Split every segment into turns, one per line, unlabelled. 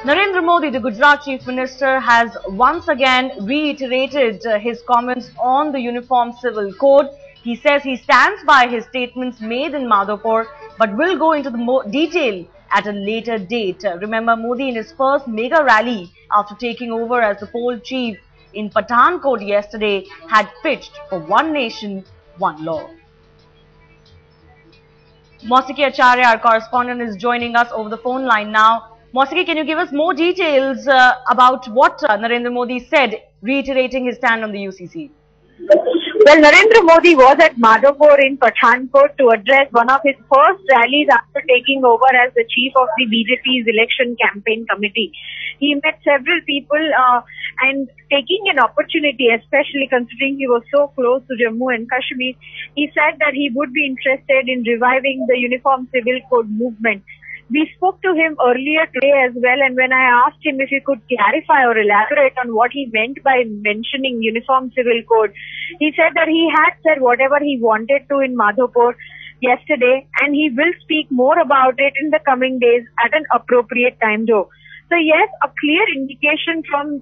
Narendra Modi, the Gujarat Chief Minister, has once again reiterated his comments on the Uniform Civil Code. He says he stands by his statements made in Madhopur, but will go into the detail at a later date. Remember, Modi in his first mega rally after taking over as the poll chief in Pathankot yesterday had pitched for one nation, one law. Mausiki Acharya, our correspondent, is joining us over the phone line now. Mausiki, can you give us more details about what Narendra Modi said, reiterating his stand on the UCC?
Well, Narendra Modi was at Madhopur in Pathankot to address one of his first rallies after taking over as the chief of the BJP's election campaign committee. He met several people and taking an opportunity, especially considering he was so close to Jammu and Kashmir, he said that he would be interested in reviving the Uniform Civil Code movement. We spoke to him earlier today as well, and when I asked him if he could clarify or elaborate on what he meant by mentioning Uniform Civil Code, he said that he had said whatever he wanted to in Madhopur yesterday, and he will speak more about it in the coming days at an appropriate time though. So yes, a clear indication from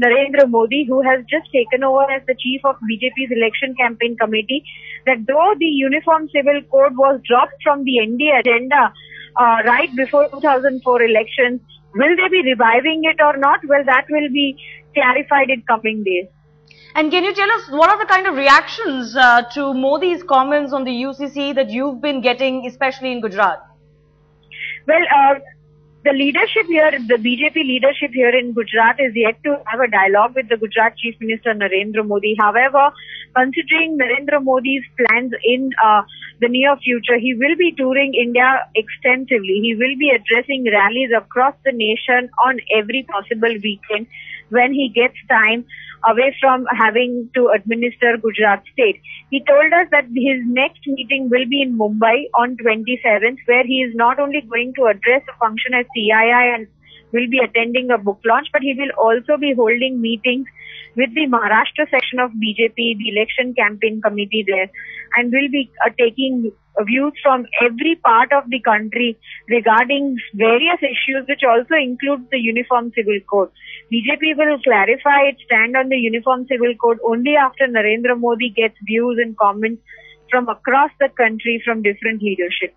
Narendra Modi, who has just taken over as the chief of BJP's election campaign committee, that though the Uniform Civil Code was dropped from the NDA agenda right before 2004 elections, will they be reviving it or not? Well, that will be clarified in coming days.
And can you tell us what are the kind of reactions to Modi's comments on the UCC that you've been getting, especially in Gujarat?
Well, the leadership here, the BJP leadership here in Gujarat is yet to have a dialogue with the Gujarat Chief Minister Narendra Modi. However, considering Narendra Modi's plans in the near future, he will be touring India extensively. He will be addressing rallies across the nation on every possible weekend when he gets time away from having to administer Gujarat state. He told us that his next meeting will be in Mumbai on 27th, where he is not only going to address a function as CII and will be attending a book launch, but he will also be holding meetings with the Maharashtra section of BJP, the election campaign committee there, and will be taking views from every part of the country regarding various issues, which also includes the Uniform Civil Code. BJP will clarify its stand on the Uniform Civil Code only after Narendra Modi gets views and comments from across the country from different leadership.